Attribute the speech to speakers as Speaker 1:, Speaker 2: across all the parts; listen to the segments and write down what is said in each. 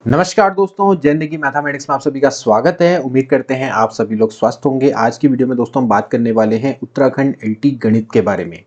Speaker 1: नमस्कार दोस्तों, जिंदगी मैथमेटिक्स में आप सभी का स्वागत है। उम्मीद करते हैं आप सभी लोग स्वस्थ होंगे। आज की वीडियो में दोस्तों हम बात करने वाले हैं उत्तराखंड एलटी गणित के बारे में।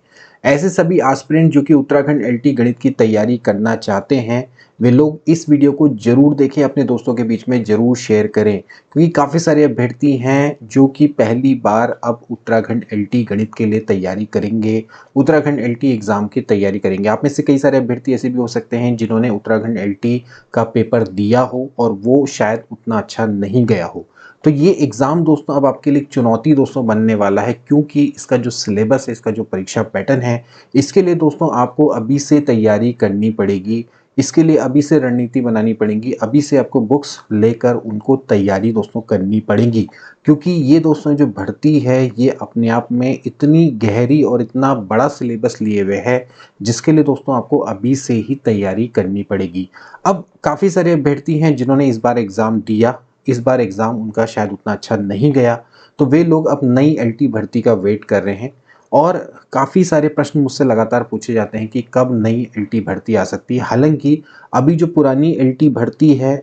Speaker 1: ऐसे सभी एस्पिरेंट जो कि उत्तराखंड एलटी गणित की तैयारी करना चाहते हैं, वे लोग इस वीडियो को जरूर देखें, अपने दोस्तों के बीच में जरूर शेयर करें, क्योंकि काफ़ी सारे अभ्यर्थी हैं जो कि पहली बार अब उत्तराखंड एलटी गणित के लिए तैयारी करेंगे, उत्तराखंड एलटी एग्ज़ाम की तैयारी करेंगे। आप में से कई सारे अभ्यर्थी ऐसे भी हो सकते हैं जिन्होंने उत्तराखंड एलटी का पेपर दिया हो और वो शायद उतना अच्छा नहीं गया हो। तो ये एग्ज़ाम दोस्तों अब आपके लिए एक चुनौती दोस्तों बनने वाला है, क्योंकि इसका जो सिलेबस है, इसका जो परीक्षा पैटर्न है, इसके लिए दोस्तों आपको अभी से तैयारी करनी पड़ेगी। इसके लिए अभी से रणनीति बनानी पड़ेगी, अभी से आपको बुक्स लेकर उनको तैयारी दोस्तों करनी पड़ेगी, क्योंकि ये दोस्तों जो भर्ती है ये अपने आप में इतनी गहरी और इतना बड़ा सिलेबस लिए हुए है, जिसके लिए दोस्तों आपको अभी से ही तैयारी करनी पड़ेगी। अब काफ़ी सारे अभ्यर्थी हैं जिन्होंने इस बार एग्ज़ाम दिया, इस बार एग्ज़ाम उनका शायद उतना अच्छा नहीं गया, तो वे लोग अब नई एलटी भर्ती का वेट कर रहे हैं। और काफ़ी सारे प्रश्न मुझसे लगातार पूछे जाते हैं कि कब नई एलटी भर्ती आ सकती है। हालांकि अभी जो पुरानी एलटी भर्ती है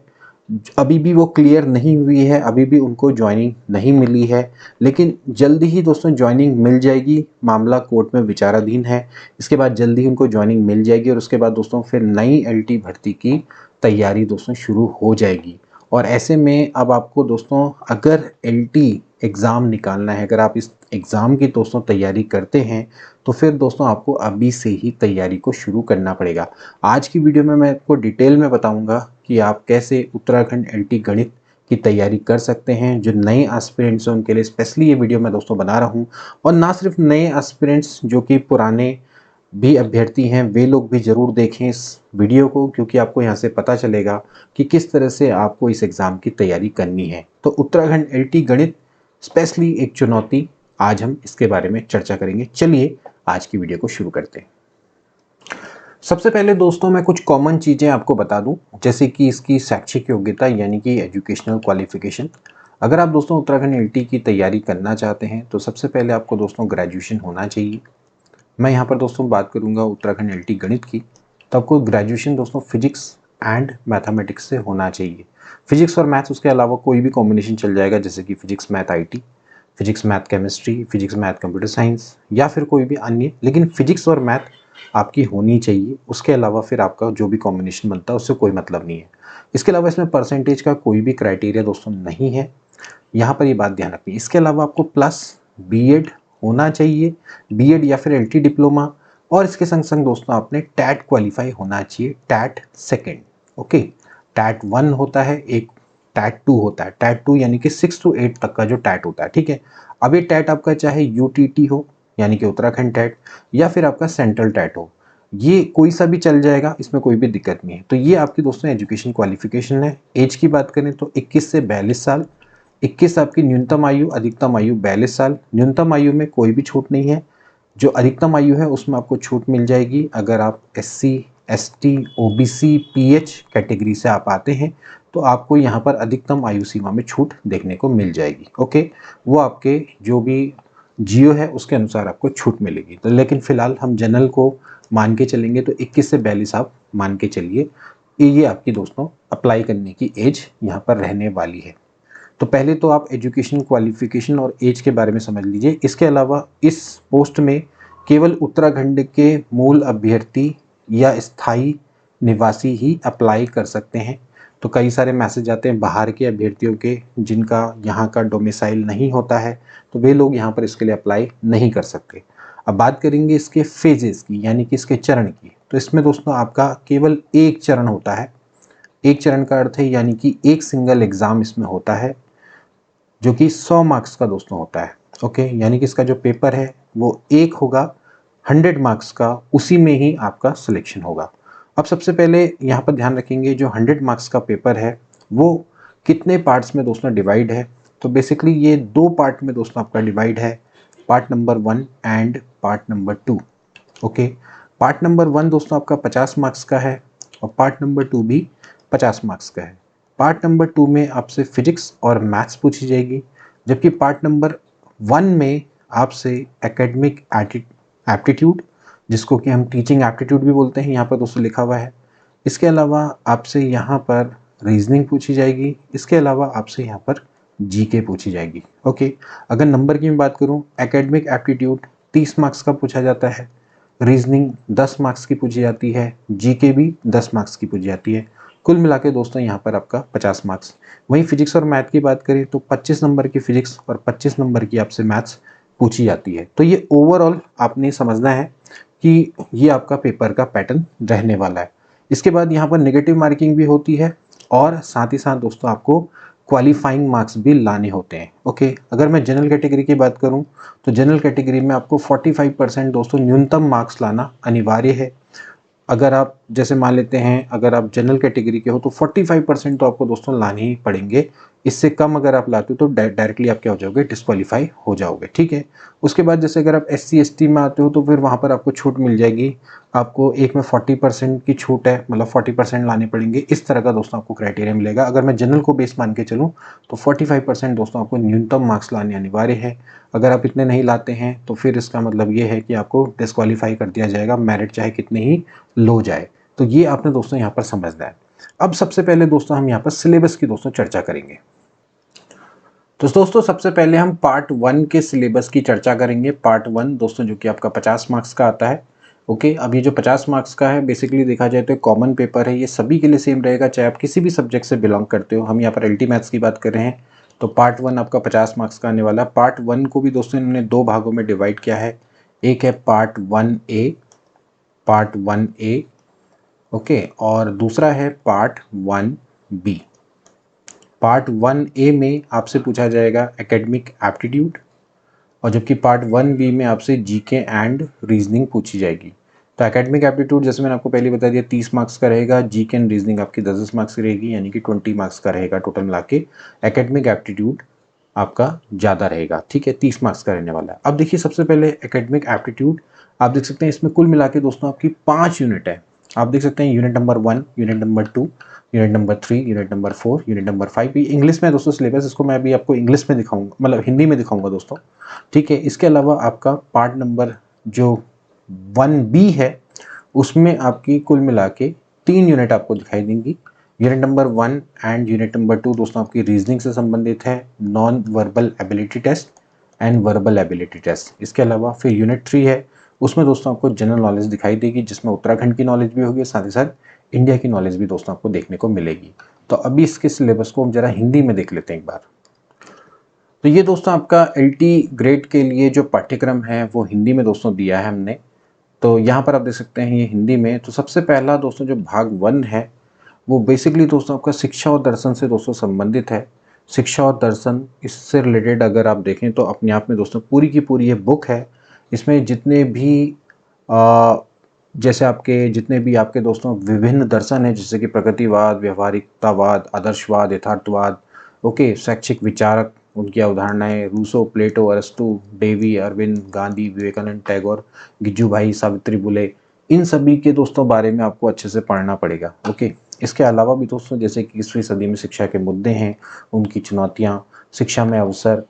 Speaker 1: अभी भी वो क्लियर नहीं हुई है, अभी भी उनको ज्वाइनिंग नहीं मिली है, लेकिन जल्दी ही दोस्तों ज्वाइनिंग मिल जाएगी। मामला कोर्ट में विचाराधीन है। इसके बाद जल्दी ही उनको ज्वाइनिंग मिल जाएगी और उसके बाद दोस्तों फिर नई एलटी भर्ती की तैयारी दोस्तों शुरू हो जाएगी। और ऐसे में अब आपको दोस्तों अगर एलटी एग्ज़ाम निकालना है, अगर आप इस एग्ज़ाम की दोस्तों तैयारी करते हैं, तो फिर दोस्तों आपको अभी से ही तैयारी को शुरू करना पड़ेगा। आज की वीडियो में मैं आपको डिटेल में बताऊंगा कि आप कैसे उत्तराखंड एलटी गणित की तैयारी कर सकते हैं। जो नए एस्पिरेंट्स हैं उनके लिए स्पेशली ये वीडियो मैं दोस्तों बना रहा हूँ, और ना सिर्फ नए एस्पिरेंट्स, जो कि पुराने भी अभ्यर्थी हैं, वे लोग भी ज़रूर देखें इस वीडियो को, क्योंकि आपको यहाँ से पता चलेगा कि किस तरह से आपको इस एग्ज़ाम की तैयारी करनी है। तो उत्तराखंड एलटी गणित स्पेशली एक चुनौती, आज हम इसके बारे में चर्चा करेंगे। चलिए आज की वीडियो को शुरू करते हैं। सबसे पहले दोस्तों मैं कुछ कॉमन चीज़ें आपको बता दूं, जैसे कि इसकी शैक्षिक योग्यता यानी कि एजुकेशनल क्वालिफिकेशन। अगर आप दोस्तों उत्तराखंड एलटी की तैयारी करना चाहते हैं तो सबसे पहले आपको दोस्तों ग्रेजुएशन होना चाहिए। मैं यहाँ पर दोस्तों बात करूँगा उत्तराखंड एलटी गणित की, तो आपको ग्रेजुएशन दोस्तों फिजिक्स एंड मैथमेटिक्स से होना चाहिए। फिजिक्स और मैथ्स, उसके अलावा कोई भी कॉम्बिनेशन चल जाएगा, जैसे कि physics math IT, physics math chemistry, physics math computer science, या फिर कोई भी अन्य, लेकिन फिजिक्स और मैथ आपकी होनी चाहिए। उसके अलावा फिर आपका जो भी कॉम्बिनेशन बनता है उससे कोई मतलब नहीं है। इसके अलावा इसमें परसेंटेज का कोई भी क्राइटेरिया दोस्तों नहीं है, यहाँ पर ये बात ध्यान रखनी है। इसके अलावा आपको प्लस बीएड होना चाहिए, बीएड या फिर एलटी डिप्लोमा, और इसके संग संग दोस्तों आपने टैट क्वालिफाई होना चाहिए, टैट सेकेंड। ओके, टैट 1 होता है, एक टैट 2 होता है। टैट 2 यानी कि 6 to 8 तक का जो टैट होता है, ठीक है। अब ये टैट आपका चाहे यूटीटी हो यानी कि उत्तराखंड टैट, या फिर आपका सेंट्रल टैट हो, ये कोई सा भी चल जाएगा, इसमें कोई भी दिक्कत नहीं है। तो ये आपकी दोस्तों एजुकेशन क्वालिफिकेशन है। एज की बात करें तो 21 से 42 साल। 21 आपकी न्यूनतम आयु, अधिकतम आयु 42 साल। न्यूनतम आयु में कोई भी छूट नहीं है, जो अधिकतम आयु है उसमें आपको छूट मिल जाएगी। अगर आप SC, ST, OBC, pH category से आप आते हैं तो आपको यहाँ पर अधिकतम आयु सीमा में छूट देखने को मिल जाएगी। ओके, वो आपके जो भी जियो है उसके अनुसार आपको छूट मिलेगी। तो लेकिन फिलहाल हम जनरल को मान के चलेंगे, तो 21 से 42 आप मान के चलिए, ये आपकी दोस्तों अप्लाई करने की एज यहाँ पर रहने वाली है। तो पहले तो आप एजुकेशन क्वालिफिकेशन और एज के बारे में समझ लीजिए। इसके अलावा इस पोस्ट में केवल उत्तराखंड के मूल अभ्यर्थी या स्थायी निवासी ही अप्लाई कर सकते हैं। तो कई सारे मैसेज आते हैं बाहर के अभ्यर्थियों के, जिनका यहाँ का डोमिसाइल नहीं होता है, तो वे लोग यहाँ पर इसके लिए अप्लाई नहीं कर सकते। अब बात करेंगे इसके फेजेस की, यानी कि इसके चरण की। तो इसमें दोस्तों आपका केवल एक चरण होता है। एक चरण का अर्थ है यानी कि एक सिंगल एग्जाम इसमें होता है, जो कि 100 मार्क्स का दोस्तों होता है। ओके, यानी कि इसका जो पेपर है वो एक होगा, 100 मार्क्स का, उसी में ही आपका सिलेक्शन होगा। अब सबसे पहले यहाँ पर ध्यान रखेंगे, जो 100 मार्क्स का पेपर है वो कितने पार्ट्स में दोस्तों डिवाइड है। तो बेसिकली ये दो पार्ट में दोस्तों आपका डिवाइड है, part number 1 and part number 2। Okay, part number 1 दोस्तों आपका 50 मार्क्स का है, और पार्ट नंबर 2 भी 50 मार्क्स का है। पार्ट नंबर 2 में आपसे फिजिक्स और मैथ्स पूछी जाएगी, जबकि पार्ट नंबर 1 में आपसे एकेडमिक एप्टीट्यूड, जिसको कि हम टीचिंग एप्टीट्यूड भी बोलते हैं, यहाँ पर दोस्तों लिखा हुआ है। इसके अलावा आपसे यहाँ पर रीजनिंग पूछी जाएगी, इसके अलावा आपसे यहाँ पर जीके पूछी जाएगी। ओके, अगर नंबर की मैं बात करूँ, एकेडमिक एप्टीट्यूड 30 मार्क्स का पूछा जाता है, रीजनिंग 10 मार्क्स की पूछी जाती है, जीके भी 10 मार्क्स की पूछी जाती है। कुल मिला के दोस्तों यहाँ पर आपका 50 मार्क्स। वहीं फिजिक्स और मैथ की बात करें तो 25 नंबर की फिजिक्स और 25 नंबर की आपसे मैथ्स पूछी जाती है। तो ये ओवरऑल आपने समझना है कि ये आपका पेपर का पैटर्न रहने वाला है। इसके बाद यहाँ पर नेगेटिव मार्किंग भी होती है और साथ ही साथ दोस्तों आपको क्वालिफाइंग मार्क्स भी लाने होते हैं। ओके, अगर मैं जनरल कैटेगरी की बात करूं तो जनरल कैटेगरी में आपको 45% दोस्तों न्यूनतम मार्क्स लाना अनिवार्य है। अगर आप जैसे मान लेते हैं अगर आप जनरल कैटेगरी के हो तो 45% तो आपको दोस्तों लाने ही पड़ेंगे। इससे कम अगर आप लाते हो तो डायरेक्टली आप क्या हो जाओगे, डिस्क्वालीफाई हो जाओगे। ठीक है, उसके बाद जैसे अगर आप SC ST में आते हो तो फिर वहाँ पर आपको छूट मिल जाएगी। आपको एक में 40% की छूट है, मतलब 40% लाने पड़ेंगे। इस तरह का दोस्तों आपको क्राइटेरिया मिलेगा। अगर मैं जनरल को बेस मान के चलूँ तो 45% दोस्तों आपको न्यूनतम मार्क्स लाने अनिवार्य है। अगर आप इतने नहीं लाते हैं तो फिर इसका मतलब ये है कि आपको डिस्क्वालीफाई कर दिया जाएगा, मेरिट चाहे कितने ही लो जाए। तो ये आपने दोस्तों यहाँ पर समझना है। अब सबसे पहले दोस्तों हम यहाँ पर सिलेबस की दोस्तों चर्चा करेंगे। तो दोस्तों सबसे पहले हम पार्ट 1 के सिलेबस की चर्चा करेंगे। पार्ट 1 दोस्तों जो कि आपका 50 मार्क्स का आता है। ओके, अब ये जो 50 मार्क्स का है बेसिकली देखा जाए तो कॉमन पेपर है, ये सभी के लिए सेम रहेगा चाहे आप किसी भी सब्जेक्ट से बिलोंग करते हो। हम यहाँ पर LT मैथ्स की बात कर रहे हैं तो पार्ट 1 आपका 50 मार्क्स का आने वाला है। पार्ट 1 को भी दोस्तों इन्होंने 2 भागों में डिवाइड किया है। एक है part 1A, part 1A, okay, और दूसरा है पार्ट 1B। पार्ट 1A में आपसे पूछा जाएगा एकेडमिक एप्टीट्यूड और जबकि पार्ट 1B में आपसे जीके एंड रीजनिंग पूछी जाएगी। तो एकेडमिक एप्टीट्यूड जैसे मैंने आपको पहले बता दिया 30 मार्क्स का रहेगा, जीके एंड रीजनिंग आपकी 10 मार्क्स की रहेगी, यानी कि 20 मार्क्स का रहेगा टोटल मिला के। एकेडमिक एप्टीट्यूड आपका ज़्यादा रहेगा, ठीक है, 30 मार्क्स का रहने वाला है। अब देखिए सबसे पहले एकेडमिक एप्टीट्यूड आप देख सकते हैं इसमें कुल मिला के दोस्तों आपकी 5 यूनिट है। आप देख सकते हैं unit number 1, unit number 2, unit number 3, unit number 4, unit number 5 भी इंग्लिश में दोस्तों सिलेबस, इसको मैं अभी आपको इंग्लिश में दिखाऊंगा, मतलब हिंदी में दिखाऊंगा दोस्तों। ठीक है, इसके अलावा आपका पार्ट नंबर जो 1B है उसमें आपकी कुल मिला के 3 यूनिट आपको दिखाई देंगी। Unit number 1 and unit number 2 दोस्तों आपकी रीजनिंग से संबंधित है, non verbal ability test and verbal ability test. इसके अलावा फिर यूनिट 3 है, उसमें दोस्तों आपको जनरल नॉलेज दिखाई देगी जिसमें उत्तराखंड की नॉलेज भी होगी, साथ ही साथ इंडिया की नॉलेज भी दोस्तों आपको देखने को मिलेगी। तो अभी इसके सिलेबस को हम जरा हिंदी में देख लेते हैं एक बार। तो ये दोस्तों आपका LT ग्रेड के लिए जो पाठ्यक्रम है वो हिंदी में दोस्तों दिया है हमने। तो यहाँ पर आप देख सकते हैं ये हिंदी में। तो सबसे पहला दोस्तों जो भाग 1 है वो बेसिकली दोस्तों आपका शिक्षा और दर्शन से दोस्तों संबंधित है। शिक्षा और दर्शन इससे रिलेटेड अगर आप देखें तो अपने आप में दोस्तों पूरी की पूरी ये बुक है। इसमें जितने भी जैसे आपके जितने भी आपके दोस्तों विभिन्न दर्शन हैं, जैसे कि प्रगतिवाद, व्यवहारिकतावाद, आदर्शवाद, यथार्थवाद, ओके, शैक्षिक विचारक, उनकी अवधारणाएं, रूसो, प्लेटो, अरस्तु, डेवी, अरविंद, गांधी, विवेकानंद, टैगोर, गिज्जू भाई, सावित्री बुले, इन सभी के दोस्तों बारे में आपको अच्छे से पढ़ना पड़ेगा। ओके, इसके अलावा भी दोस्तों जैसे कि 21वीं सदी में शिक्षा के मुद्दे हैं, उनकी चुनौतियाँ, शिक्षा में अवसर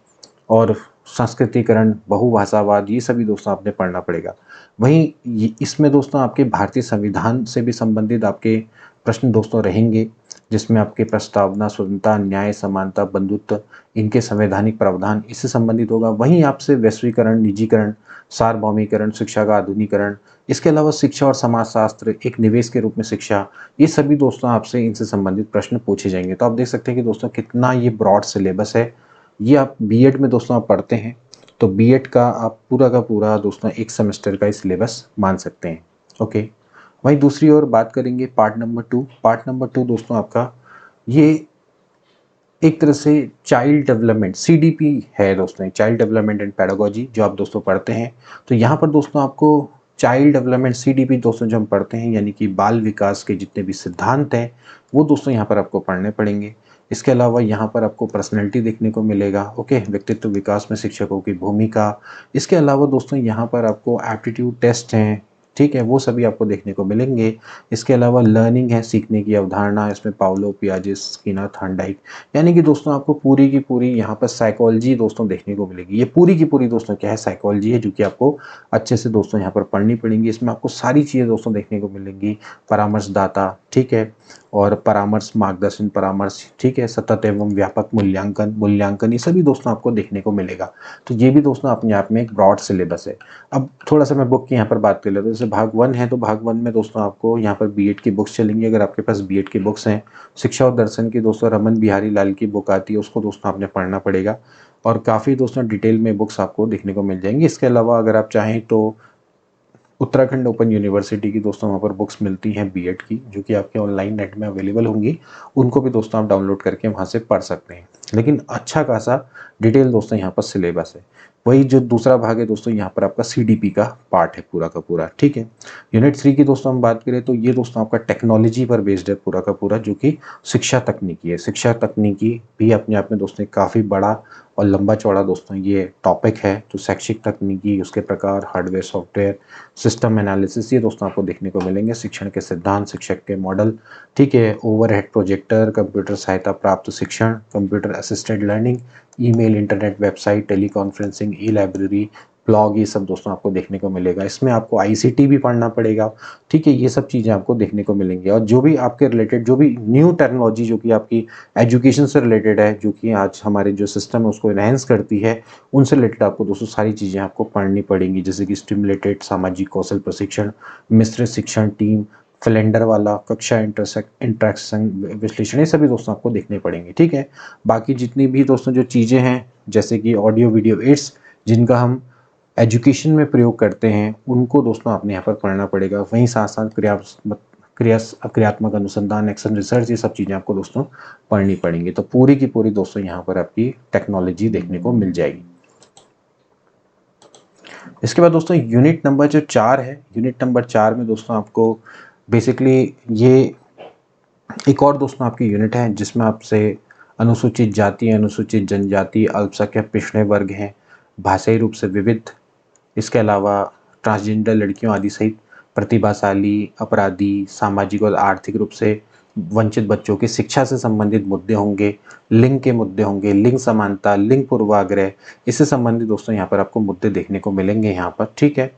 Speaker 1: और संस्कृतिकरण, बहुभाषावाद, ये सभी दोस्तों आपने पढ़ना पड़ेगा। वहीं इसमें दोस्तों आपके भारतीय संविधान से भी संबंधित आपके प्रश्न दोस्तों रहेंगे, जिसमें आपके प्रस्तावना, स्वतंत्रता, न्याय, समानता, बंधुत्व, इनके संवैधानिक प्रावधान इससे संबंधित होगा। वहीं आपसे वैश्वीकरण, निजीकरण, सार्वभौमिकरण, शिक्षा का आधुनिकरण, इसके अलावा शिक्षा और समाजशास्त्र, एक निवेश के रूप में शिक्षा, ये सभी दोस्तों आपसे इनसे संबंधित प्रश्न पूछे जाएंगे। तो आप देख सकते हैं कि दोस्तों कितना ये ब्रॉड सिलेबस है। ये आप B.Ed में दोस्तों आप पढ़ते हैं तो B.Ed का आप पूरा का पूरा दोस्तों एक सेमेस्टर का सिलेबस मान सकते हैं। ओके, वहीं दूसरी ओर बात करेंगे पार्ट नंबर 2। पार्ट नंबर 2 दोस्तों आपका ये एक तरह से चाइल्ड डेवलपमेंट CDP है दोस्तों, चाइल्ड डेवलपमेंट एंड पेडागोजी जो आप दोस्तों पढ़ते हैं। तो यहाँ पर दोस्तों आपको चाइल्ड डेवलपमेंट CDP दोस्तों जो हम पढ़ते हैं, यानी कि बाल विकास के जितने भी सिद्धांत हैं वो दोस्तों यहाँ पर आपको पढ़ने पड़ेंगे। इसके अलावा यहाँ पर आपको पर्सनैलिटी देखने को मिलेगा, ओके, व्यक्तित्व विकास में शिक्षकों की भूमिका। इसके अलावा दोस्तों यहाँ पर आपको एप्टीट्यूड टेस्ट हैं, ठीक है, वो सभी आपको देखने को मिलेंगे। इसके अलावा लर्निंग है, सीखने की अवधारणा, इसमें पाउलो पियाजे, स्किनर, थॉर्नडाइक, यानी कि दोस्तों आपको पूरी की पूरी यहाँ पर साइकोलॉजी दोस्तों देखने को मिलेगी। ये पूरी की पूरी दोस्तों क्या है, साइकोलॉजी है, जो कि आपको अच्छे से दोस्तों यहाँ पर पढ़नी पड़ेंगी। इसमें आपको सारी चीज़ें दोस्तों देखने को मिलेंगी, परामर्शदाता, ठीक है, और परामर्श, मार्गदर्शन, परामर्श, ठीक है, सतत एवं व्यापक मूल्यांकन ये सभी दोस्तों आपको देखने को मिलेगा। तो ये भी दोस्तों अपने आप में एक ब्रॉड सिलेबस है। अब थोड़ा सा मैं बुक की यहाँ पर बात कर लेता हूँ। जैसे भाग 1 है, तो भाग 1 में दोस्तों आपको यहाँ पर बीएड की बुक्स चलेंगी। अगर आपके पास बीएड की बुक्स हैं, शिक्षा और दर्शन की दोस्तों रमन बिहारी लाल की बुक आती है, उसको दोस्तों आपने पढ़ना पड़ेगा, और काफ़ी दोस्तों डिटेल में बुक्स आपको देखने को मिल जाएंगी। इसके अलावा अगर आप चाहें तो उत्तराखंड ओपन यूनिवर्सिटी की दोस्तों वहाँ पर बुक्स मिलती हैं बीएड की, जो कि आपके ऑनलाइन नेट में अवेलेबल होंगी। उनको भी दोस्तों आप डाउनलोड करके वहाँ से पढ़ सकते हैं। लेकिन अच्छा खासा डिटेल दोस्तों यहाँ पर सिलेबस है। वही जो दूसरा भाग है दोस्तों, यहाँ पर आपका सीडीपी का पार्ट है पूरा का पूरा, ठीक है। यूनिट 3 की दोस्तों हम बात करें तो ये दोस्तों आपका टेक्नोलॉजी पर बेस्ड है पूरा का पूरा, जो कि शिक्षा तकनीकी है। शिक्षा तकनीकी भी अपने आप में दोस्तों काफ़ी बड़ा और लंबा चौड़ा दोस्तों ये टॉपिक है। तो शैक्षिक तकनीकी, उसके प्रकार, हार्डवेयर, सॉफ्टवेयर, सिस्टम एनालिसिस, ये दोस्तों आपको देखने को मिलेंगे। शिक्षण के सिद्धांत, शिक्षक के मॉडल, ठीक है, ओवरहेड प्रोजेक्टर, कंप्यूटर सहायता प्राप्त शिक्षण, computer assisted learning, email, internet, website, teleconferencing, e library, blog, ये सब दोस्तों आपको देखने को मिलेगा। इसमें आपको आईसीटी भी पढ़ना पड़ेगा, ठीक है। ये सब चीज़ें आपको देखने को मिलेंगी, और जो भी आपके रिलेटेड जो भी न्यू टेक्नोलॉजी जो कि आपकी एजुकेशन से रिलेटेड है, जो कि आज हमारे जो सिस्टम है उसको एनहेंस करती है, उनसे रिलेटेड आपको दोस्तों सारी चीज़ें आपको पढ़नी पड़ेंगी। जैसे कि स्टिमुलेटेड सामाजिक कौशल प्रशिक्षण, मिश्रित शिक्षण टीम, कैलेंडर वाला, कक्षा इंटरेक्शन विश्लेषण, ये सभी दोस्तों आपको देखने पड़ेंगे, ठीक है। बाकी जितनी भी दोस्तों जो चीज़ें हैं, जैसे कि ऑडियो वीडियो एड्स, जिनका हम एजुकेशन में प्रयोग करते हैं, उनको दोस्तों आपने यहाँ पर पढ़ना पड़ेगा। वहीं साथ साथ क्रियात्मक अनुसंधान, एक्शन रिसर्च, ये सब चीज़ें आपको दोस्तों पढ़नी पड़ेंगी। तो पूरी की पूरी दोस्तों यहाँ पर आपकी टेक्नोलॉजी देखने को मिल जाएगी। इसके बाद दोस्तों यूनिट नंबर जो 4 है, यूनिट नंबर 4 में दोस्तों आपको बेसिकली ये एक और दोस्तों आपकी यूनिट है, जिसमें आपसे अनुसूचित जाति, अनुसूचित जनजाति, अल्पसंख्यक पिछड़े वर्ग हैं, भाषाई रूप से विविध, इसके अलावा ट्रांसजेंडर लड़कियों आदि सहित प्रतिभाशाली, अपराधी, सामाजिक और आर्थिक रूप से वंचित बच्चों की शिक्षा से संबंधित मुद्दे होंगे, लिंग के मुद्दे होंगे, लिंग समानता, लिंग पूर्वाग्रह, इससे संबंधित दोस्तों यहाँ पर आपको मुद्दे देखने को मिलेंगे यहाँ पर, ठीक है।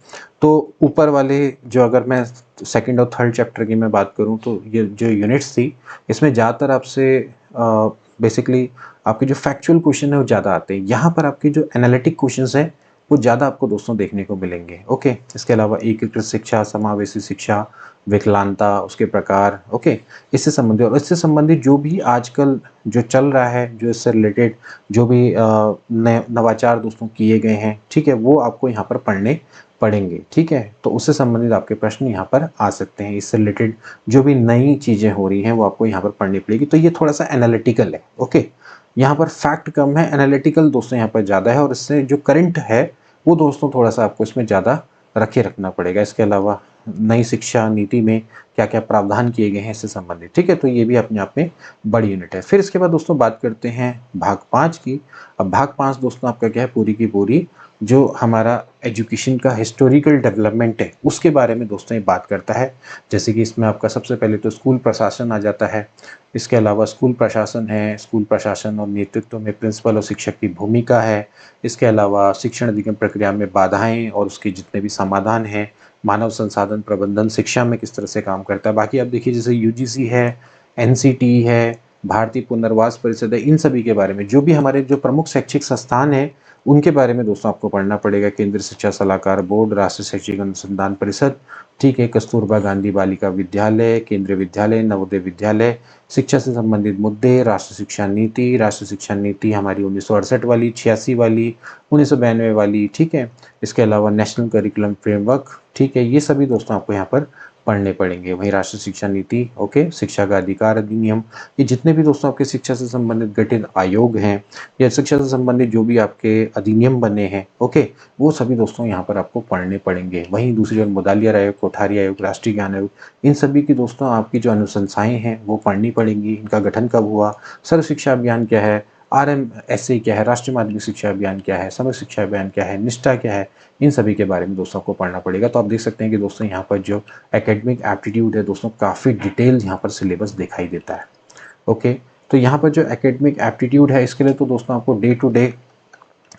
Speaker 1: तो ऊपर वाले जो, अगर मैं सेकंड और थर्ड चैप्टर की मैं बात करूँ, तो ये जो यूनिट्स थी, इसमें ज़्यादातर आपसे बेसिकली आपके जो फैक्चुअल क्वेश्चन है वो ज़्यादा आते हैं। यहाँ पर आपके जो एनालिटिक क्वेश्चंस हैं वो ज़्यादा आपको दोस्तों देखने को मिलेंगे, ओके। इसके अलावा एकीकृत शिक्षा, समावेशी शिक्षा, विकलांगता, उसके प्रकार, ओके, इससे संबंधित, और इससे संबंधित जो भी आजकल जो चल रहा है, जो इससे रिलेटेड जो भी नए नवाचार दोस्तों किए गए हैं, ठीक है, वो आपको यहाँ पर पढ़ने पढ़ेंगे, ठीक है। तो उससे संबंधित आपके प्रश्न यहाँ पर आ सकते हैं। इससे रिलेटेड जो भी नई चीज़ें हो रही हैं वो आपको यहाँ पर पढ़नी पड़ेगी। तो ये थोड़ा सा एनालिटिकल है, ओके। यहाँ पर फैक्ट कम है, एनालिटिकल दोस्तों यहाँ पर ज़्यादा है, और इससे जो करंट है वो दोस्तों थोड़ा सा आपको इसमें ज़्यादा रखना पड़ेगा। इसके अलावा नई शिक्षा नीति में क्या क्या प्रावधान किए गए हैं इससे संबंधित, ठीक है। तो ये भी अपने आप में बड़ी यूनिट है। फिर इसके बाद दोस्तों बात करते हैं भाग 5 की। अब भाग 5 दोस्तों आपका क्या है, पूरी की पूरी जो हमारा एजुकेशन का हिस्टोरिकल डेवलपमेंट है उसके बारे में दोस्तों ये बात करता है। जैसे कि इसमें आपका सबसे पहले तो स्कूल प्रशासन आ जाता है। इसके अलावा स्कूल प्रशासन है, स्कूल प्रशासन और नेतृत्व में प्रिंसिपल और शिक्षक की भूमिका है। इसके अलावा शिक्षण अधिगम प्रक्रिया में बाधाएं और उसके जितने भी समाधान हैं, मानव संसाधन प्रबंधन शिक्षा में किस तरह से काम करता है। बाकी आप देखिए जैसे यूजीसी है, एनसीटी है, भारतीय पुनर्वास परिषद है, इन सभी के बारे में जो भी हमारे जो प्रमुख शैक्षिक संस्थान हैं उनके बारे में दोस्तों आपको पढ़ना पड़ेगा। केंद्रीय शिक्षा सलाहकार बोर्ड, राष्ट्रीय शैक्षिक अनुसंधान परिषद, ठीक है, कस्तूरबा गांधी बालिका विद्यालय, केंद्रीय विद्यालय, नवोदय विद्यालय, शिक्षा से संबंधित मुद्दे, राष्ट्रीय शिक्षा नीति हमारी 1968 वाली, 86 वाली, 1992 वाली, ठीक है। इसके अलावा नेशनल करिकुलम फ्रेमवर्क, ठीक है, ये सभी दोस्तों आपको यहाँ पर पढ़ने पड़ेंगे। वहीं राष्ट्रीय शिक्षा नीति, ओके, शिक्षा का अधिकार अधिनियम, ये जितने भी दोस्तों आपके शिक्षा से संबंधित गठित आयोग हैं या शिक्षा से संबंधित जो भी आपके अधिनियम बने हैं, ओके, वो सभी दोस्तों यहाँ पर आपको पढ़ने पड़ेंगे। वहीं दूसरी ओर मुदालियार आयोग, कोठारी आयोग, राष्ट्रीय ज्ञान आयोग, इन सभी की दोस्तों आपकी जो अनुशंसाएं हैं वो पढ़नी पड़ेंगी। इनका गठन कब हुआ, सर्व शिक्षा अभियान क्या है, RMSA क्या है, राष्ट्रीय माध्यमिक शिक्षा अभियान क्या है, समग्र शिक्षा अभियान क्या है, निष्ठा क्या है, इन सभी के बारे में दोस्तों आपको पढ़ना पड़ेगा। तो आप देख सकते हैं कि दोस्तों यहाँ पर जो एकेडमिक एप्टीट्यूड है दोस्तों, काफ़ी डिटेल यहाँ पर सिलेबस दिखाई देता है। ओके, तो यहाँ पर जो एकेडमिक एप्टीट्यूड है इसके लिए तो दोस्तों आपको डे टू डे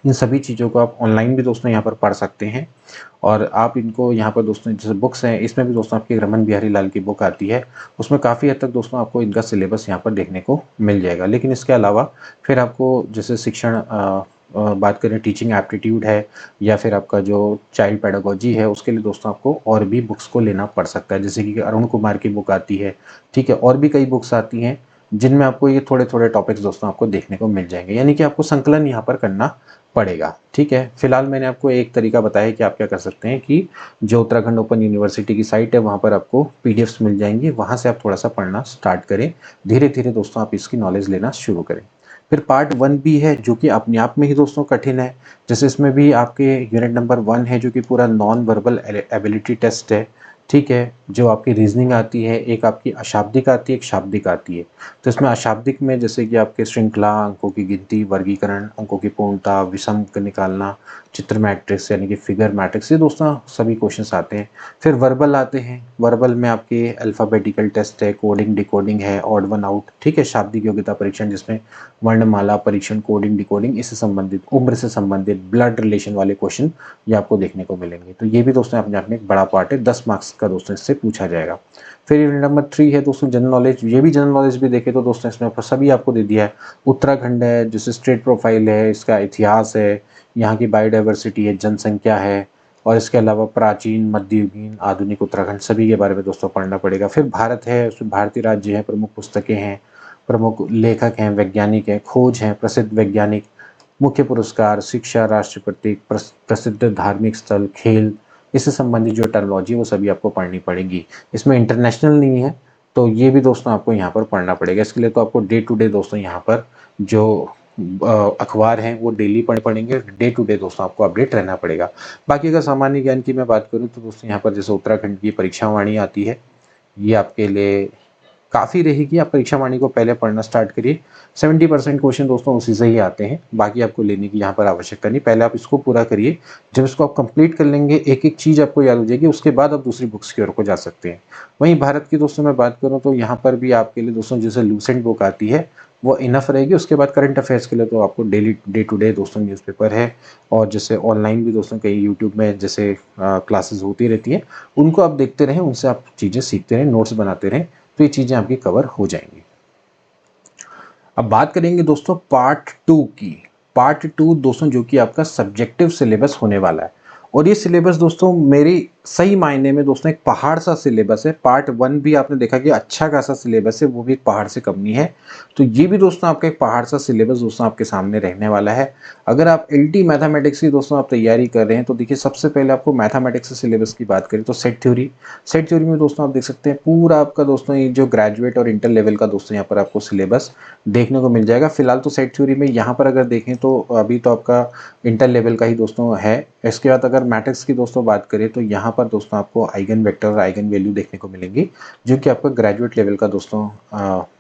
Speaker 1: इन सभी चीज़ों को आप ऑनलाइन भी दोस्तों यहाँ पर पढ़ सकते हैं। और आप इनको यहाँ पर दोस्तों जैसे बुक्स हैं, इसमें भी दोस्तों आपकी रमन बिहारी लाल की बुक आती है, उसमें काफ़ी हद तक दोस्तों आपको इनका सिलेबस यहाँ पर देखने को मिल जाएगा। लेकिन इसके अलावा फिर आपको जैसे शिक्षण बात करें, टीचिंग एप्टीट्यूड है या फिर आपका जो चाइल्ड पेडागोजी है, उसके लिए दोस्तों आपको और भी बुक्स को लेना पड़ सकता है, जैसे कि अरुण कुमार की बुक आती है, ठीक है, और भी कई बुक्स आती हैं जिनमें आपको ये थोड़े थोड़े टॉपिक्स दोस्तों आपको देखने को मिल जाएंगे, यानी कि आपको संकलन यहाँ पर करना पड़ेगा। ठीक है, फिलहाल मैंने आपको एक तरीका बताया कि आप क्या कर सकते हैं कि जो उत्तराखंड ओपन यूनिवर्सिटी की साइट है वहाँ पर आपको पीडीएफ्स मिल जाएंगी, वहाँ से आप थोड़ा सा पढ़ना स्टार्ट करें, धीरे धीरे दोस्तों आप इसकी नॉलेज लेना शुरू करें। फिर पार्ट 1 भी है जो कि अपने आप में ही दोस्तों कठिन है, जैसे इसमें भी आपके यूनिट नंबर 1 है जो कि पूरा नॉन वर्बल एबिलिटी टेस्ट है। ठीक है, जो आपकी रीजनिंग आती है, एक आपकी अशाब्दिक आती है, एक शाब्दिक आती है। तो इसमें अशाब्दिक में जैसे कि आपके श्रृंखला, अंकों की गिनती, वर्गीकरण, अंकों की पूर्णता, विषम निकालना, चित्र मैट्रिक्स यानी कि फिगर मैट्रिक्स, ये दोस्तों सभी क्वेश्चंस आते हैं। फिर वर्बल आते हैं, वर्बल में आपके अल्फ़ाबेटिकल टेस्ट है, कोडिंग डिकोडिंग है, ऑड वन आउट, ठीक है, शाब्दिक योग्यता परीक्षण जिसमें वर्णमाला परीक्षण, कोडिंग डिकोडिंग, इससे संबंधित, उम्र से संबंधित, ब्लड रिलेशन वाले क्वेश्चन ये आपको देखने को मिलेंगे। तो ये भी दोस्तों अपने आप में एक बड़ा पार्ट है, 10 मार्क्स का दोस्तों इससे पूछा जाएगा। फिर यूनिट नंबर 3 है दोस्तों जनरल नॉलेज, ये भी जनरल नॉलेज भी देखें तो दोस्तों इसमें सभी आपको दे दिया है। उत्तराखंड है, जैसे स्टेट प्रोफाइल है, इसका इतिहास है, यहाँ की बायोडाइवर्सिटी है, जनसंख्या है, और इसके अलावा प्राचीन, मध्ययुगीन, आधुनिक उत्तराखंड, सभी के बारे में दोस्तों पढ़ना पड़ेगा। फिर भारत है, उसमें भारतीय राज्य है, प्रमुख पुस्तकें हैं, प्रमुख लेखक हैं, वैज्ञानिक हैं, खोज हैं, प्रसिद्ध वैज्ञानिक, मुख्य पुरस्कार, शिक्षा, राष्ट्र प्रतीक, प्रसिद्ध धार्मिक स्थल, खेल, इससे संबंधित जो टर्मोलॉजी है वो सभी आपको पढ़नी पड़ेगी। इसमें इंटरनेशनल नहीं है तो ये भी दोस्तों आपको यहाँ पर पढ़ना पड़ेगा। इसके लिए तो आपको डे टू डे दोस्तों यहाँ पर जो अखबार हैं वो डेली पढ़ने पड़ेंगे, डे टू डे दोस्तों आपको अपडेट रहना पड़ेगा। बाकी अगर सामान्य ज्ञान की मैं बात करूँ तो दोस्तों यहाँ पर जैसे उत्तराखंड की परीक्षा वाणी आती है, ये आपके लिए काफ़ी रहेगी। आप परीक्षा वाणी को पहले पढ़ना स्टार्ट करिए, 70% क्वेश्चन दोस्तों उसी से ही आते हैं, बाकी आपको लेने की यहाँ पर आवश्यकता नहीं। पहले आप इसको पूरा करिए, जब इसको आप कंप्लीट कर लेंगे, एक एक चीज़ आपको याद हो जाएगी, उसके बाद आप दूसरी बुक्स की ओर को जा सकते हैं। वहीं भारत की दोस्तों मैं बात करूँ तो यहाँ पर भी आपके लिए दोस्तों जैसे लूसेंट बुक आती है वो इनफ रहेगी। उसके बाद करंट अफेयर्स के लिए तो आपको डेली डे टू डे दोस्तों न्यूज़पेपर है, और जैसे ऑनलाइन भी दोस्तों कई यूट्यूब में जैसे क्लासेस होती रहती हैं, उनको आप देखते रहें, उनसे आप चीज़ें सीखते रहें, नोट्स बनाते रहें, तो ये चीज़ें आपकी कवर हो जाएंगी। अब बात करेंगे दोस्तों पार्ट 2 की। पार्ट 2 दोस्तों जो कि आपका सब्जेक्टिव सिलेबस होने वाला है, और ये सिलेबस दोस्तों मेरी सही मायने में दोस्तों एक पहाड़ सा सिलेबस है। पार्ट 1 भी आपने देखा कि अच्छा खासा सिलेबस है, वो भी एक पहाड़ से कम नहीं है। तो ये भी दोस्तों आपका एक पहाड़ सा सिलेबस दोस्तों आपके सामने रहने वाला है। अगर आप एलटी मैथमेटिक्स की दोस्तों आप तैयारी कर रहे हैं तो देखिए, सबसे पहले आपको मैथमेटिक्स सिलेबस की बात करें तो सेट थ्योरी में दोस्तों आप देख सकते हैं पूरा आपका दोस्तों ये जो ग्रेजुएट और इंटर लेवल का दोस्तों यहाँ पर आपको सिलेबस देखने को मिल जाएगा। फिलहाल तो सेट थ्योरी में यहाँ पर अगर देखें तो अभी तो आपका इंटर लेवल का ही दोस्तों है। इसके बाद अगर मैट्रिक्स की दोस्तों बात करें तो यहाँ पर दोस्तों आपको आइगन वेक्टर और आइगन वैल्यू देखने को मिलेंगी, जो कि आपका ग्रेजुएट लेवल का दोस्तों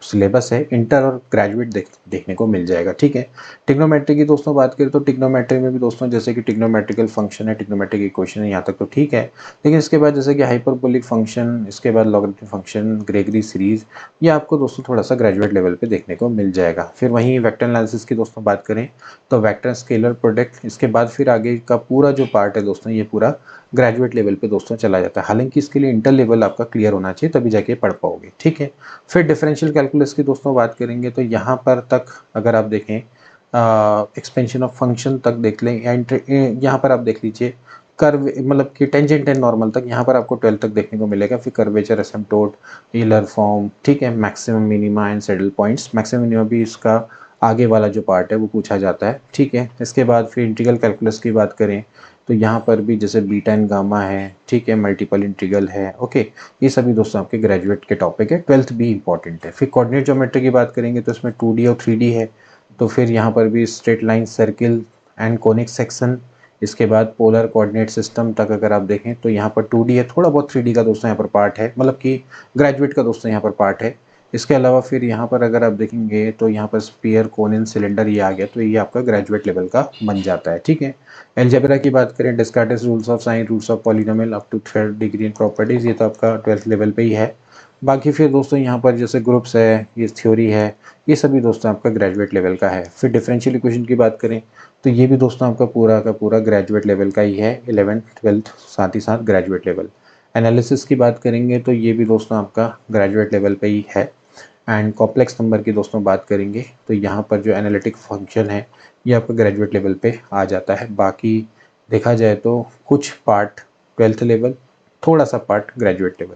Speaker 1: सिलेबस है। इंटर और ग्रेजुएट देखने को मिल जाएगा। ठीक है, ट्रिग्नोमेट्री की दोस्तों बात करें तो ट्रिग्नोमेट्री में भी दोस्तों जैसे कि ट्रिग्नोमेट्रिकल फंक्शन है, ट्रिग्नोमेट्रिक इक्वेशन है, यहाँ तक तो ठीक है। लेकिन इसके बाद जैसे कि हाइपरबोलिक फंक्शन, इसके बाद लॉगरिथमिक फंक्शन, ग्रेगरी सीरीज, ये आपको दोस्तों थोड़ा सा ग्रेजुएट लेवल पे देखने को मिल जाएगा। फिर वहीं वेक्टर एनालिसिस की दोस्तों बात करें तो वेक्टर स्केलर प्रोडक्ट, इसके बाद फिर आगे का पूरा जो पार्ट है दोस्तों ये पूरा ग्रेजुएट लेवल पे दोस्तों चला जाता है। हालांकि इसके लिए इंटर लेवल आपका क्लियर होना चाहिए, तभी जाके पढ़ पाओगे। ठीक है, फिर डिफरेंशियल कैलकुलस की दोस्तों बात करेंगे तो यहाँ पर तक अगर आप देखें एक्सपेंशन ऑफ फंक्शन तक देख लें, या यहाँ पर आप देख लीजिए कर्व, मतलब कि टेंजेंट एंड नॉर्मल तक यहाँ पर आपको 12 तक देखने को मिलेगा। फिर कर्वेचर, एसिम्पटोट, टेलर फॉर्म, ठीक है, maximum minima and saddle points, maximum minima भी इसका आगे वाला जो पार्ट है वो पूछा जाता है। ठीक है, इसके बाद फिर इंटीग्रल कैलकुलस की बात करें तो यहाँ पर भी जैसे बीटा एंड गामा है, ठीक है, मल्टीपल इंटीग्रल है। ओके, ये सभी दोस्तों आपके ग्रेजुएट के टॉपिक है, 12th भी इंपॉर्टेंट है। फिर कोऑर्डिनेट ज्योमेट्री की बात करेंगे तो इसमें 2D और 3D है, तो फिर यहाँ पर भी straight line, circle and conic section. इसके बाद पोलर कोऑर्डिनेट सिस्टम तक अगर आप देखें तो यहाँ पर 2D है, थोड़ा बहुत 3D का दोस्तों यहाँ पर पार्ट है, मतलब कि ग्रेजुएट का दोस्तों यहाँ पर पार्ट है। इसके अलावा फिर यहाँ पर अगर आप देखेंगे तो यहाँ पर स्पीयर कोनिन सिलेंडर ये आ गया, तो ये आपका ग्रेजुएट लेवल का बन जाता है। ठीक है, एलजेब्रा की बात करें, Descartes rules of sign, roots of polynomial up to third degree in properties, ये तो आपका 12th लेवल पे ही है। बाकी फिर दोस्तों यहाँ पर जैसे ग्रुप्स है, ये थ्योरी है, ये सभी दोस्तों आपका ग्रेजुएट लेवल का है। फिर डिफरेंशियल इक्वेशन की बात करें तो ये भी दोस्तों आपका पूरा का पूरा ग्रेजुएट लेवल का ही है, 11th 12th साथ ही साथ ग्रेजुएट लेवल। एनालिसिस की बात करेंगे तो ये भी दोस्तों आपका ग्रेजुएट लेवल पे ही है। एंड कॉम्प्लेक्स नंबर की दोस्तों बात करेंगे तो यहाँ पर जो एनालिटिक फंक्शन है ये आपका ग्रेजुएट लेवल पे आ जाता है। बाकी देखा जाए तो कुछ पार्ट 12th लेवल, थोड़ा सा part graduate level.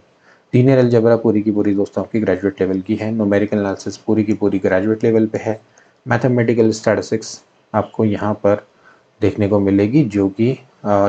Speaker 1: Linear algebra पूरी की पूरी दोस्तों आपकी ग्रेजुएट लेवल की है। न्यूमेरिकल एनालिसिस पूरी की पूरी ग्रेजुएट लेवल पे है। मैथमेटिकल स्टैटिस्टिक्स आपको यहाँ पर देखने को मिलेगी, जो कि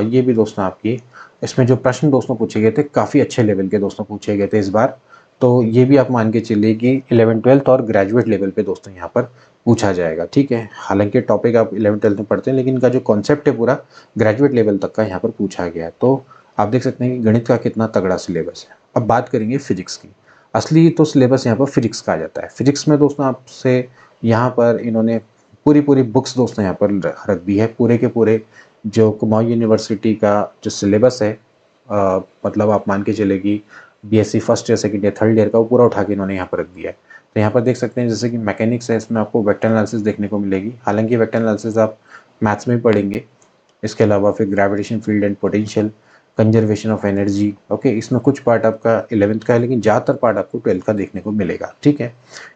Speaker 1: ये भी दोस्तों आपकी, इसमें जो प्रश्न दोस्तों पूछे गए थे काफ़ी अच्छे लेवल के दोस्तों पूछे गए थे इस बार। तो ये भी आप मान के चलिए कि 11 12th और ग्रेजुएट लेवल पे दोस्तों यहाँ पर पूछा जाएगा। ठीक है, हालांकि टॉपिक आप 11 12th में पढ़ते हैं, लेकिन इनका जो कॉन्सेप्ट है पूरा ग्रेजुएट लेवल तक का यहाँ पर पूछा गया है। तो आप देख सकते हैं कि गणित का कितना तगड़ा सिलेबस है। अब बात करेंगे फिजिक्स की। असली तो सिलेबस यहाँ पर फिजिक्स का आ जाता है। फिजिक्स में दोस्तों आपसे यहाँ पर इन्होंने पूरी पूरी बुक्स दोस्तों यहाँ पर रख दी है। पूरे के पूरे जो कुमाऊं यूनिवर्सिटी का जो सिलेबस है, मतलब आप मान के चले कि BSc first year second year third year का, वो पूरा उठा के इन्होंने यहाँ पर रख दिया है। तो यहाँ पर देख सकते हैं जैसे कि मैकेनिक्स है, इसमें आपको वेक्टर एनालिसिस देखने को मिलेगी। हालांकि वेक्टर एनालिसिस आप मैथ्स में पढ़ेंगे। इसके अलावा फिर gravitation field and potential, conservation of energy, okay, इसमें कुछ पार्ट आपका 11th का है, लेकिन ज़्यादातर पार्ट आपको 12th का देखने को मिलेगा। ठीक है,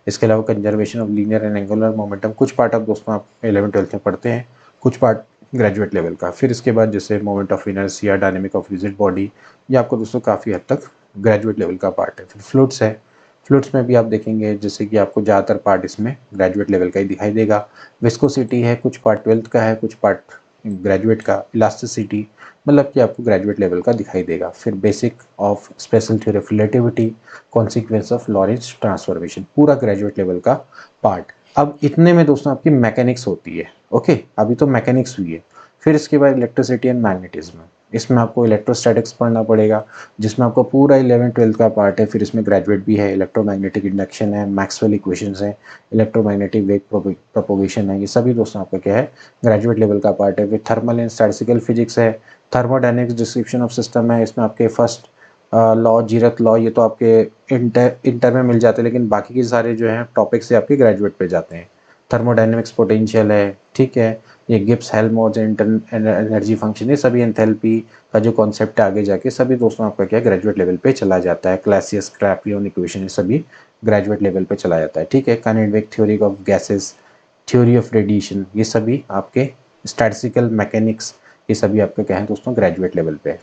Speaker 1: इसके अलावा conservation of linear and angular momentum, कुछ पार्ट आप दोस्तों आप 11 12th में पढ़ते हैं, कुछ पार्ट ग्रेजुएट लेवल का। फिर इसके बाद जैसे moment of inertia, dynamic of rigid body, ये आपको दोस्तों काफ़ी हद तक ग्रेजुएट लेवल का पार्ट है। फिर फ्लूइड्स है, फ्लूइड्स में भी आप देखेंगे जैसे कि आपको ज़्यादातर पार्ट इसमें ग्रेजुएट लेवल का ही दिखाई देगा। विस्कोसिटी है, कुछ पार्ट 12th का है, कुछ पार्ट ग्रेजुएट का। इलास्टिसिटी मतलब कि आपको ग्रेजुएट लेवल का दिखाई देगा। फिर basic of special theory of relativity, consequence of Lorentz transformation, पूरा ग्रेजुएट लेवल का पार्ट। अब इतने में दोस्तों आपकी मैकेनिक्स होती है। ओके, अभी तो मैकेनिक्स हुई है। फिर इसके बाद इलेक्ट्रिसिटी एंड मैग्नेटिज्म, इसमें आपको इलेक्ट्रोस्टैटिक्स पढ़ना पड़ेगा, जिसमें आपको पूरा 11 12th का पार्ट है। फिर इसमें ग्रेजुएट भी है, इलेक्ट्रोमैग्नेटिक इंडक्शन है, मैक्सवेल इक्वेशंस है, इलेक्ट्रोमैग्नेटिक वेव प्रोपोगेशन है, ये सभी दोस्तों आपका क्या है, ग्रेजुएट लेवल का पार्ट है। फिर थर्मल एंड स्टैटिस्टिकल फिजिक्स है, थर्मोडायनेमिक्स डिस्क्रिप्शन ऑफ सिस्टम है, इसमें आपके फर्स्ट लॉ, जीरथ लॉ, ये तो आपके इंटर में मिल जाते हैं, लेकिन बाकी के सारे जो हैं टॉपिक्स से आपके ग्रेजुएट पे जाते हैं। थर्मोडायनेमिक्स पोटेंशियल है, ठीक है, ये गिब्स हेल्महोल्ट्ज एनर्जी फंक्शन, ये सभी एंथैल्पी का जो कॉन्सेप्ट है आगे जाके सभी दोस्तों आपका क्या ग्रेजुएट लेवल पे चला जाता है। क्लासियस क्लैपियन इक्वेशन, ये सभी ग्रेजुएट लेवल पे चला जाता है। ठीक है, kinetic theory of gases, theory of radiation, ये सभी आपके स्टैटिस्टिकल मैकेनिक्स, ये सभी आपके क्या है दोस्तों ग्रेजुएट लेवल पे है।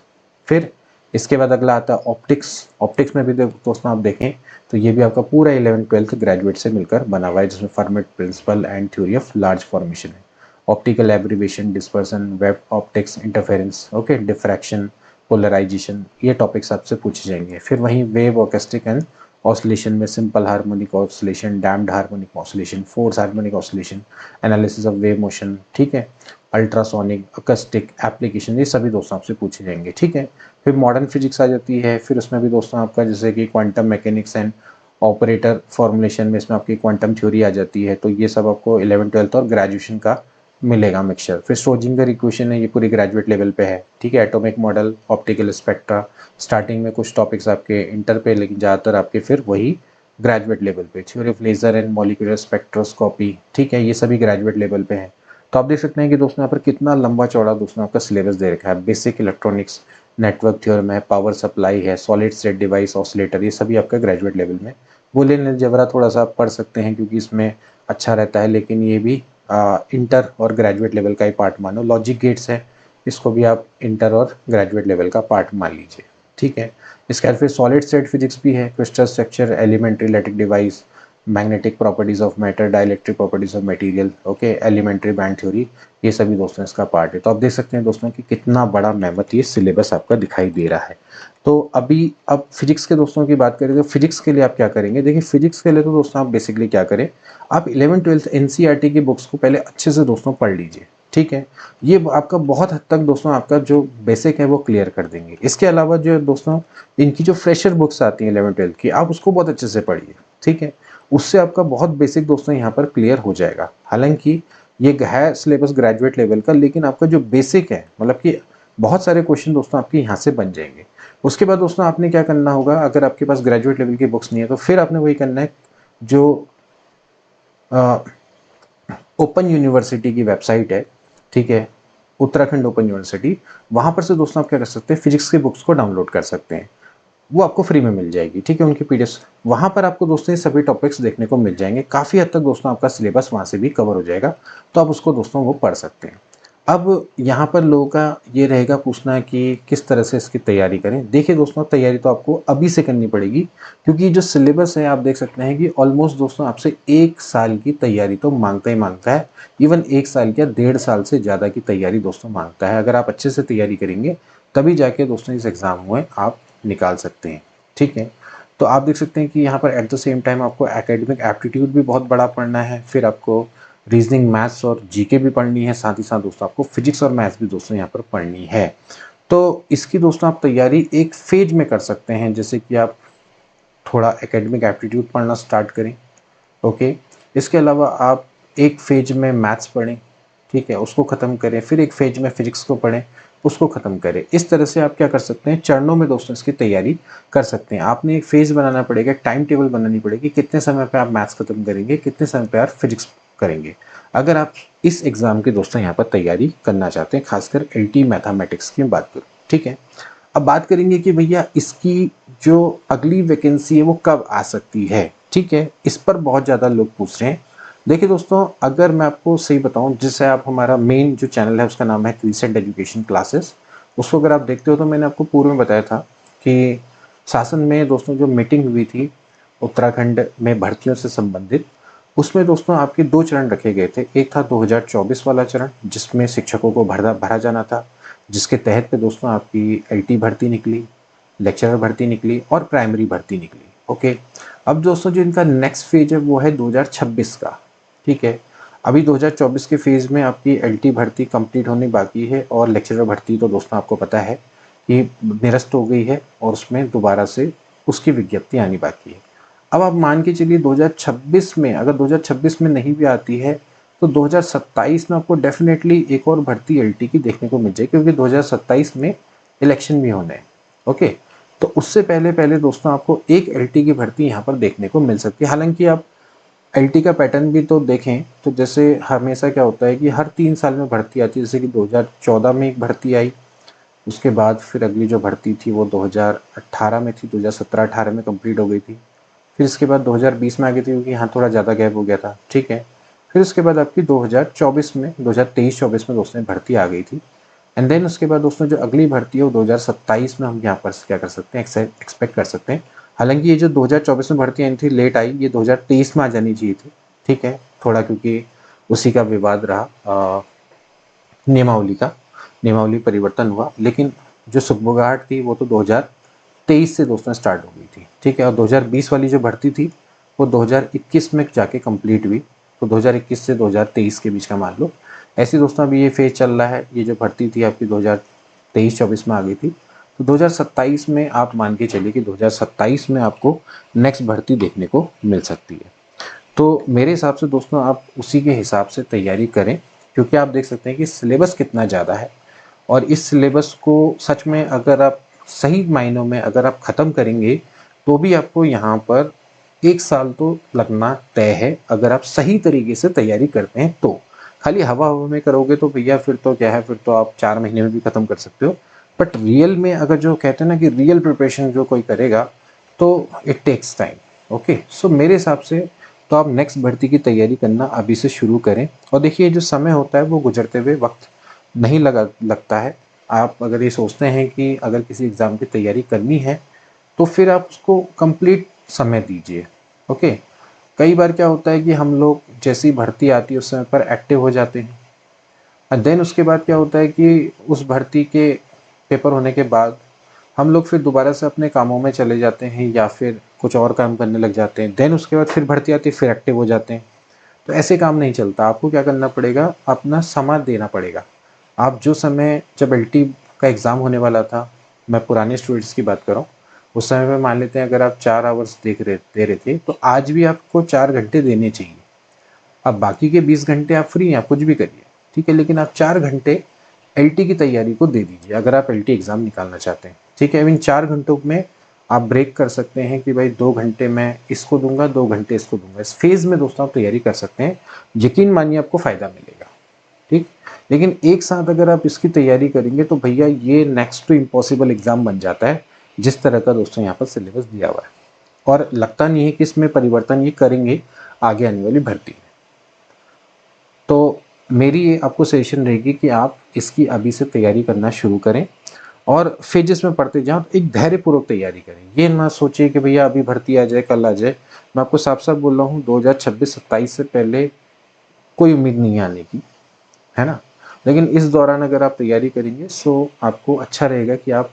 Speaker 1: फिर इसके बाद अगला आता है ऑप्टिक्स। ऑप्टिक्स में भी दोस्तों आप देखें तो ये भी आपका पूरा 11 12th ग्रेजुएट से मिलकर बना हुआ है, जिसमें Fermat principle and theory of large formation है। Optical abbreviation, dispersion, wave optics, interference, okay, diffraction, polarization, ये टॉपिक्स आपसे पूछे जाएंगे। फिर वहीं वेव ऑर्केस्ट्रिक एंड ऑसिलेशन में simple harmonic oscillation, damped harmonic oscillation, force harmonic oscillation, analysis of wave motion, ठीक है, अल्ट्रासोनिक, अकस्टिक एप्लीकेशन, ये सभी दोस्तों आपसे पूछे जाएंगे। ठीक है, फिर मॉडर्न फिजिक्स आ जाती है। फिर उसमें भी दोस्तों आपका जैसे कि quantum mechanics and operator formulation में इसमें आपकी क्वांटम थ्योरी आ जाती है। तो ये सब आपको 11 12th और ग्रेजुएशन का मिलेगा मिक्सचर। फिर श्रोडिंगर इक्वेशन है, ये पूरी ग्रेजुएट लेवल पे है। ठीक है, atomic model, optical spectra, starting में कुछ टॉपिक्स आपके इंटर पे, लेकिन ज़्यादातर आपके फिर वही ग्रेजुएट लेवल पे। Theory of laser and molecular spectroscopy, ठीक है, ये सभी ग्रेजुएट लेवल पे है। तो आप देख सकते हैं कि दोस्तों यहाँ पर कितना लंबा चौड़ा दोस्तों आपका सिलेबस दे रखा है। बेसिक इलेक्ट्रॉनिक्स, नेटवर्क थ्योरम है, पावर सप्लाई है, सॉलिड स्टेट डिवाइस, ऑसिलेटर, ये सभी आपका ग्रेजुएट लेवल में। बूलियन अलजेब्रा थोड़ा सा आप पढ़ सकते हैं क्योंकि इसमें अच्छा रहता है, लेकिन ये भी इंटर और ग्रेजुएट लेवल का ही पार्ट मानो। लॉजिक गेट्स है, इसको भी आप इंटर और ग्रेजुएट लेवल का पार्ट मान लीजिए। ठीक है, इसके बाद फिर सॉलिड स्टेट फिजिक्स भी है, crystal structure, elementary electric device, magnetic properties of matter, dielectric properties of material, okay, elementary band theory, ये सभी दोस्तों इसका पार्ट है। तो आप देख सकते हैं दोस्तों कि कितना बड़ा मेहनत ये सिलेबस आपका दिखाई दे रहा है। तो अब फिजिक्स के दोस्तों की बात करें तो फिजिक्स के लिए आप क्या करेंगे, देखिए फिजिक्स के लिए तो दोस्तों आप बेसिकली क्या करें, आप 11 12th एनसीईआरटी की बुक्स को पहले अच्छे से दोस्तों पढ़ लीजिए। ठीक है। ये आपका बहुत हद तक दोस्तों आपका जो बेसिक है वो क्लियर कर देंगे। इसके अलावा जो है दोस्तों, इनकी जो फ्रेशर बुक्स आती हैं 11-12 की, आप उसको बहुत अच्छे से पढ़िए, ठीक है। उससे आपका बहुत बेसिक दोस्तों यहाँ पर क्लियर हो जाएगा। हालांकि ये है सिलेबस ग्रेजुएट लेवल का, लेकिन आपका जो बेसिक है, मतलब कि बहुत सारे क्वेश्चन दोस्तों आपके यहाँ से बन जाएंगे। उसके बाद दोस्तों आपने क्या करना होगा, अगर आपके पास ग्रेजुएट लेवल की बुक्स नहीं है तो फिर आपने वही करना है, जो ओपन यूनिवर्सिटी की वेबसाइट है, ठीक है, उत्तराखंड ओपन यूनिवर्सिटी, वहाँ पर से दोस्तों आप क्या कर सकते हैं, फिजिक्स की बुक्स को डाउनलोड कर सकते हैं। वो आपको फ्री में मिल जाएगी, ठीक है, उनकी पीडीएफ। वहाँ पर आपको दोस्तों ये सभी टॉपिक्स देखने को मिल जाएंगे। काफ़ी हद तक दोस्तों आपका सिलेबस वहाँ से भी कवर हो जाएगा, तो आप उसको दोस्तों वो पढ़ सकते हैं। अब यहाँ पर लोगों का ये रहेगा पूछना कि किस तरह से इसकी तैयारी करें। देखिए दोस्तों, तैयारी तो आपको अभी से करनी पड़ेगी, क्योंकि जो सिलेबस है आप देख सकते हैं कि ऑलमोस्ट दोस्तों आपसे 1 साल की तैयारी तो मांगता ही मांगता है। इवन 1 साल क्या 1.5 साल से ज़्यादा की तैयारी दोस्तों मांगता है। अगर आप अच्छे से तैयारी करेंगे तभी जाके दोस्तों इस एग्ज़ाम में आप निकाल सकते हैं, ठीक है। तो आप देख सकते हैं कि यहाँ पर एट द सेम टाइम आपको एकेडमिक एप्टीट्यूड भी बहुत बड़ा पढ़ना है, फिर आपको रीजनिंग, मैथ्स और जीके भी पढ़नी है, साथ ही साथ दोस्तों आपको फिजिक्स और मैथ्स भी दोस्तों यहाँ पर पढ़नी है। तो इसकी दोस्तों आप तैयारी एक फेज में कर सकते हैं, जैसे कि आप थोड़ा एकेडमिक एप्टीट्यूड पढ़ना स्टार्ट करें, ओके। इसके अलावा आप एक फेज में मैथ्स पढ़ें, ठीक है, उसको ख़त्म करें, फिर एक फेज में फिजिक्स को पढ़ें, उसको ख़त्म करें। इस तरह से आप क्या कर सकते हैं, चरणों में दोस्तों इसकी तैयारी कर सकते हैं। आपने एक फेज बनाना पड़ेगा, एक टाइम टेबल बनानी पड़ेगी, कितने समय पे आप मैथ्स खत्म करेंगे, कितने समय पे आप फिजिक्स करेंगे, अगर आप इस एग्ज़ाम के दोस्तों यहाँ पर तैयारी करना चाहते हैं, खासकर एलटी मैथमेटिक्स की बात करूँ, ठीक है। अब बात करेंगे कि भैया इसकी जो अगली वैकेंसी है वो कब आ सकती है, ठीक है। इस पर बहुत ज़्यादा लोग पूछ रहे हैं। देखिए दोस्तों, अगर मैं आपको सही बताऊं, जिससे आप हमारा मेन जो चैनल है उसका नाम है क्रिसेंट एजुकेशन क्लासेस, उसको अगर आप देखते हो तो मैंने आपको पूर्व में बताया था कि शासन में दोस्तों जो मीटिंग हुई थी उत्तराखंड में भर्तियों से संबंधित, उसमें दोस्तों आपके 2 चरण रखे गए थे। एक था 2024 वाला चरण, जिसमें शिक्षकों को भरा जाना था, जिसके तहत पे दोस्तों आपकी एलटी भर्ती निकली, लेक्चरर भर्ती निकली और प्राइमरी भर्ती निकली, ओके। अब दोस्तों जो इनका नेक्स्ट फेज है वो है 2026 का, ठीक है। अभी 2024 के फेज में आपकी एलटी भर्ती कंप्लीट होनी बाकी है, और लेक्चरर भर्ती तो दोस्तों आपको पता है कि निरस्त हो गई है, और उसमें दोबारा से उसकी विज्ञप्ति आनी बाकी है। अब आप मान के चलिए 2026 में, अगर 2026 में नहीं भी आती है तो 2027 में आपको डेफिनेटली एक और भर्ती एलटी की देखने को मिल जाएगी, क्योंकि 2027 में इलेक्शन भी होने हैं, ओके। तो उससे पहले पहले दोस्तों आपको एक एलटी की भर्ती यहाँ पर देखने को मिल सकती है। हालांकि आप एलटी का पैटर्न भी तो देखें तो जैसे हमेशा क्या होता है कि हर 3 साल में भर्ती आती है। जैसे कि 2014 में एक भर्ती आई, उसके बाद फिर अगली जो भर्ती थी वो 2018 में थी, 2017-18 में कंप्लीट हो गई थी। फिर इसके बाद 2020 में आ गई थी, क्योंकि यहाँ थोड़ा ज़्यादा गैप हो गया था, ठीक है। फिर उसके बाद आपकी 2024 में, 2023-24 में दोस्तों भर्ती आ गई थी। एंड देन उसके बाद दोस्तों जो अगली भर्ती है वो 2027 में हम यहाँ पर क्या कर सकते हैं, एक्सपेक्ट कर सकते हैं। हालांकि ये जो 2024 में भर्ती आई थी लेट आई, ये 2023 में आ जानी चाहिए थी, ठीक है, थोड़ा क्योंकि उसी का विवाद रहा, नियमावली का, नियमावली परिवर्तन हुआ। लेकिन जो सुगबुगाहट थी वो तो 2023 से दोस्तों स्टार्ट हो गई थी, ठीक है। और 2020 वाली जो भर्ती थी वो 2021 में जाके कंप्लीट हुई, तो 2021 से 2023 के बीच का मान लो। ऐसे दोस्तों अभी ये फेज चल रहा है। ये जो भर्ती थी आपकी 2023-24 में आ गई थी, तो 2027 में आप मान के चलिए कि 2027 में आपको नेक्स्ट भर्ती देखने को मिल सकती है। तो मेरे हिसाब से दोस्तों आप उसी के हिसाब से तैयारी करें, क्योंकि आप देख सकते हैं कि सिलेबस कितना ज़्यादा है, और इस सिलेबस को सच में अगर आप सही मायनों में अगर आप ख़त्म करेंगे तो भी आपको यहाँ पर 1 साल तो लगना तय है, अगर आप सही तरीके से तैयारी करते हैं तो। खाली हवा हवा में करोगे तो भैया फिर तो क्या है, फिर तो आप 4 महीने में भी ख़त्म कर सकते हो। बट रियल में अगर जो कहते हैं ना कि रियल प्रिपरेशन जो कोई करेगा तो इट टेक्स टाइम, ओके। सो मेरे हिसाब से तो आप नेक्स्ट भर्ती की तैयारी करना अभी से शुरू करें। और देखिए जो समय होता है वो गुजरते हुए वक्त नहीं लगता है। आप अगर ये सोचते हैं कि अगर किसी एग्ज़ाम की तैयारी करनी है तो फिर आप उसको कंप्लीट समय दीजिए, ओके। कई बार क्या होता है कि हम लोग जैसी भर्ती आती है उस समय पर एक्टिव हो जाते हैं, और देन उसके बाद क्या होता है कि उस भर्ती के पेपर होने के बाद हम लोग फिर दोबारा से अपने कामों में चले जाते हैं, या फिर कुछ और काम करने लग जाते हैं। देन उसके बाद फिर भर्ती आती है, फिर एक्टिव हो जाते हैं। तो ऐसे काम नहीं चलता। आपको क्या करना पड़ेगा, अपना समय देना पड़ेगा। आप जो समय, जब एलटी का एग्ज़ाम होने वाला था, मैं पुराने स्टूडेंट्स की बात कर रहा हूँ, उस समय में मान लेते हैं अगर आप 4 आवर्स दे रहे थे, तो आज भी आपको 4 घंटे देने चाहिए। अब बाकी के 20 घंटे आप फ्री हैं, आप कुछ भी करिए, ठीक है, लेकिन आप 4 घंटे एलटी की तैयारी को दे दीजिए अगर आप एलटी एग्ज़ाम निकालना चाहते हैं, ठीक है। अब इन 4 घंटों में आप ब्रेक कर सकते हैं कि भाई 2 घंटे मैं इसको दूंगा, 2 घंटे इसको दूंगा। इस फेज़ में दोस्तों आप तैयारी कर सकते हैं, यकीन मानिए आपको फ़ायदा मिलेगा, ठीक। लेकिन एक साथ अगर आप इसकी तैयारी करेंगे तो भैया ये नेक्स्ट टू इम्पॉसिबल एग्ज़ाम बन जाता है, जिस तरह का दोस्तों यहाँ पर सिलेबस दिया हुआ है, और लगता नहीं है कि इसमें परिवर्तन ये करेंगे आगे आने वाली भर्ती में। तो मेरी ये आपको सजेशन रहेगी कि आप इसकी अभी से तैयारी करना शुरू करें और फेजेस में पढ़ते जाओ। एक धैर्यपूर्वक तैयारी करें, ये ना सोचिए कि भैया अभी भर्ती आ जाए, कल आ जाए। मैं आपको साफ साफ बोल रहा हूँ, 2026-27 से पहले कोई उम्मीद नहीं है आने की, है ना। लेकिन इस दौरान अगर आप तैयारी करेंगे सो आपको अच्छा रहेगा कि आप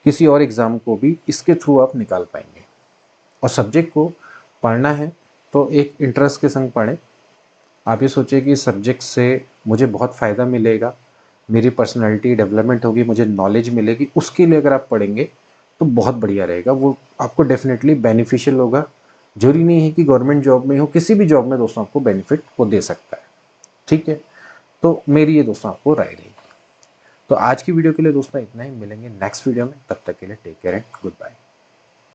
Speaker 1: किसी और एग्ज़ाम को भी इसके थ्रू आप निकाल पाएंगे। और सब्जेक्ट को पढ़ना है तो एक इंटरेस्ट के संग पढ़ें। आप ये सोचिए कि इस सब्जेक्ट से मुझे बहुत फ़ायदा मिलेगा, मेरी पर्सनैलिटी डेवलपमेंट होगी, मुझे नॉलेज मिलेगी, उसके लिए अगर आप पढ़ेंगे तो बहुत बढ़िया रहेगा, वो आपको डेफिनेटली बेनिफिशियल होगा। ज़रूरी नहीं है कि गवर्नमेंट जॉब में हो, किसी भी जॉब में दोस्तों आपको बेनिफिट वो दे सकता है, ठीक है। तो मेरी ये दोस्तों आपको राय रहेगी। तो आज की वीडियो के लिए दोस्तों इतना ही, मिलेंगे नेक्स्ट वीडियो में, तब तक के लिए take care and good bye.